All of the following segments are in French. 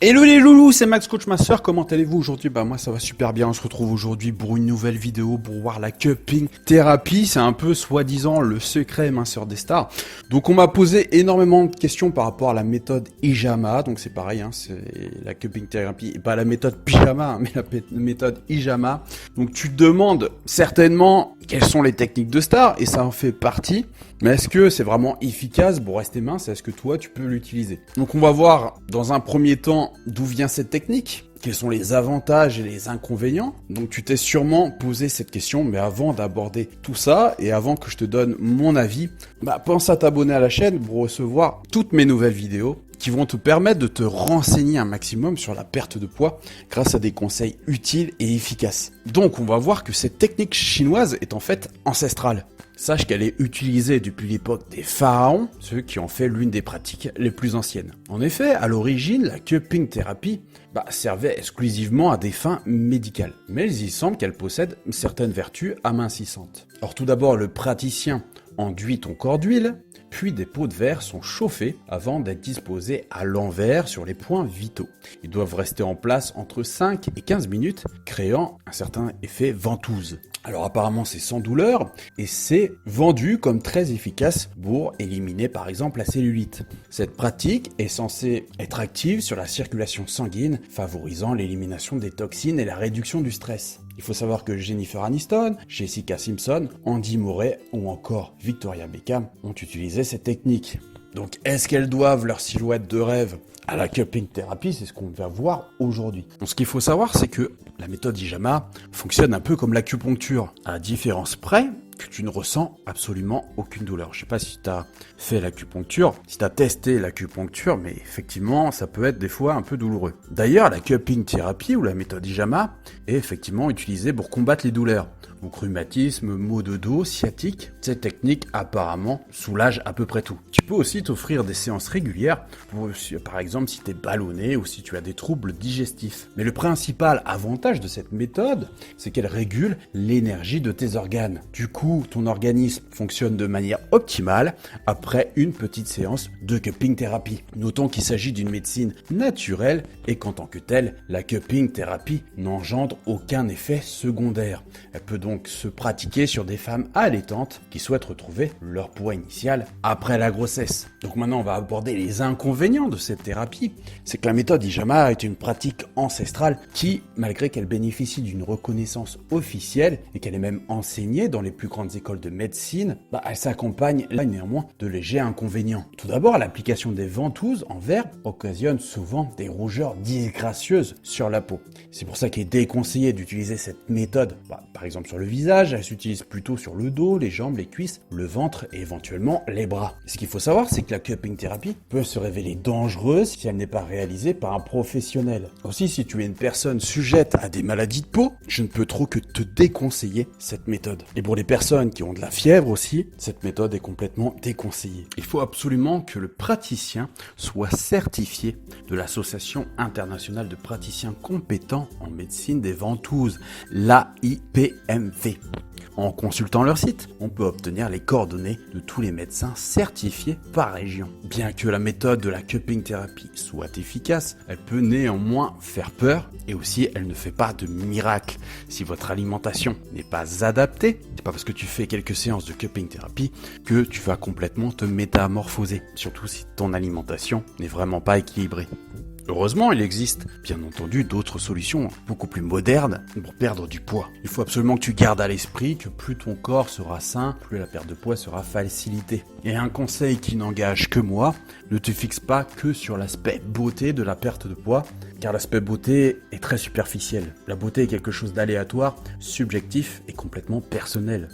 Hello les loulous, c'est Max Coach Master, comment allez-vous aujourd'hui? Bah moi ça va super bien, on se retrouve aujourd'hui pour une nouvelle vidéo pour voir la cupping thérapie. C'est un peu soi-disant le secret minceur des stars. Donc on m'a posé énormément de questions par rapport à la méthode Hijama, donc c'est pareil, hein, c'est la cupping thérapie, et pas la méthode pyjama, hein, mais la méthode Hijama. Donc tu te demandes certainement quelles sont les techniques de star, et ça en fait partie. Mais est-ce que c'est vraiment efficace pour rester mince? Est-ce que toi, tu peux l'utiliser? Donc on va voir dans un premier temps d'où vient cette technique, quels sont les avantages et les inconvénients. Donc tu t'es sûrement posé cette question, mais avant d'aborder tout ça et avant que je te donne mon avis, pense à t'abonner à la chaîne pour recevoir toutes mes nouvelles vidéos qui vont te permettre de te renseigner un maximum sur la perte de poids grâce à des conseils utiles et efficaces. Donc on va voir que cette technique chinoise est en fait ancestrale. Sache qu'elle est utilisée depuis l'époque des pharaons, ceux qui ont fait l'une des pratiques les plus anciennes. En effet, à l'origine, la cupping thérapie servait exclusivement à des fins médicales. Mais il semble qu'elle possède certaines vertus amincissantes. Or tout d'abord, le praticien enduit ton corps d'huile, puis des pots de verre sont chauffés avant d'être disposés à l'envers sur les points vitaux. Ils doivent rester en place entre 5 et 15 minutes, créant un certain effet ventouse. Alors apparemment c'est sans douleur et c'est vendu comme très efficace pour éliminer par exemple la cellulite. Cette pratique est censée être active sur la circulation sanguine, favorisant l'élimination des toxines et la réduction du stress. Il faut savoir que Jennifer Aniston, Jessica Simpson, Andy Murray ou encore Victoria Beckham ont utilisé cette technique. Donc est-ce qu'elles doivent leur silhouette de rêve à la cupping thérapie? C'est ce qu'on va voir aujourd'hui. Donc ce qu'il faut savoir, c'est que la méthode Hijama fonctionne un peu comme l'acupuncture, à la différence près que tu ne ressens absolument aucune douleur. Je sais pas si tu as fait l'acupuncture, si tu as testé l'acupuncture, mais effectivement, ça peut être des fois un peu douloureux. D'ailleurs, la cupping thérapie ou la méthode Hijama est effectivement utilisée pour combattre les douleurs. Donc rhumatisme, maux de dos, sciatique, cette technique apparemment soulage à peu près tout. Tu peux aussi t'offrir des séances régulières, pour, par exemple si tu es ballonné ou si tu as des troubles digestifs. Mais le principal avantage de cette méthode, c'est qu'elle régule l'énergie de tes organes. Du coup, ton organisme fonctionne de manière optimale après une petite séance de cupping thérapie. Notons qu'il s'agit d'une médecine naturelle et qu'en tant que telle, la cupping thérapie n'engendre aucun effet secondaire. Elle peut donc se pratiquer sur des femmes allaitantes qui souhaitent retrouver leur poids initial après la grossesse. Donc maintenant on va aborder les inconvénients de cette thérapie. C'est que la méthode Hijama est une pratique ancestrale qui, malgré qu'elle bénéficie d'une reconnaissance officielle et qu'elle est même enseignée dans les plus grandes écoles de médecine, elle s'accompagne là néanmoins de légers inconvénients. Tout d'abord, l'application des ventouses en verre occasionne souvent des rougeurs disgracieuses sur la peau. C'est pour ça qu'il est déconseillé d'utiliser cette méthode, par exemple sur le visage. Elle s'utilise plutôt sur le dos, les jambes, les cuisses, le ventre et éventuellement les bras. Ce qu'il faut savoir, c'est que la cupping thérapie peut se révéler dangereuse si elle n'est pas réalisée par un professionnel. Aussi, si tu es une personne sujette à des maladies de peau, je ne peux trop que te déconseiller cette méthode. Et pour les personnes qui ont de la fièvre aussi, cette méthode est complètement déconseillée. Il faut absolument que le praticien soit certifié de l'Association internationale de praticiens compétents en médecine des ventouses, l'AIPMV. En consultant leur site, on peut obtenir les coordonnées de tous les médecins certifiés par région. Bien que la méthode de la cupping thérapie soit efficace, elle peut néanmoins faire peur et aussi elle ne fait pas de miracle. Si votre alimentation n'est pas adaptée, c'est pas parce que tu fais quelques séances de cupping thérapie que tu vas complètement te métamorphoser, surtout si ton alimentation n'est vraiment pas équilibrée. Heureusement, il existe, bien entendu, d'autres solutions beaucoup plus modernes pour perdre du poids. Il faut absolument que tu gardes à l'esprit que plus ton corps sera sain, plus la perte de poids sera facilitée. Et un conseil qui n'engage que moi, ne te fixe pas que sur l'aspect beauté de la perte de poids, car l'aspect beauté est très superficiel. La beauté est quelque chose d'aléatoire, subjectif et complètement personnel.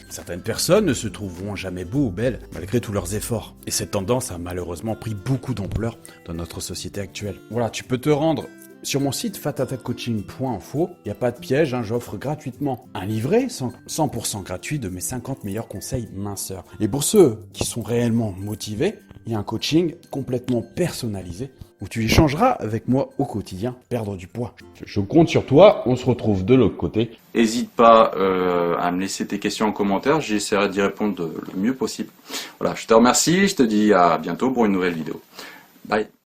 Certaines personnes ne se trouveront jamais beaux ou belles malgré tous leurs efforts. Et cette tendance a malheureusement pris beaucoup d'ampleur dans notre société actuelle. Voilà, tu peux te rendre sur mon site fatatacoaching.info. Il n'y a pas de piège, j'offre gratuitement un livret 100% gratuit de mes 50 meilleurs conseils minceurs. Et pour ceux qui sont réellement motivés, il y a un coaching complètement personnalisé où tu échangeras avec moi au quotidien, perdre du poids. Je compte sur toi, on se retrouve de l'autre côté. N'hésite pas à me laisser tes questions en commentaire, j'essaierai d'y répondre le mieux possible. Voilà, je te remercie, je te dis à bientôt pour une nouvelle vidéo. Bye.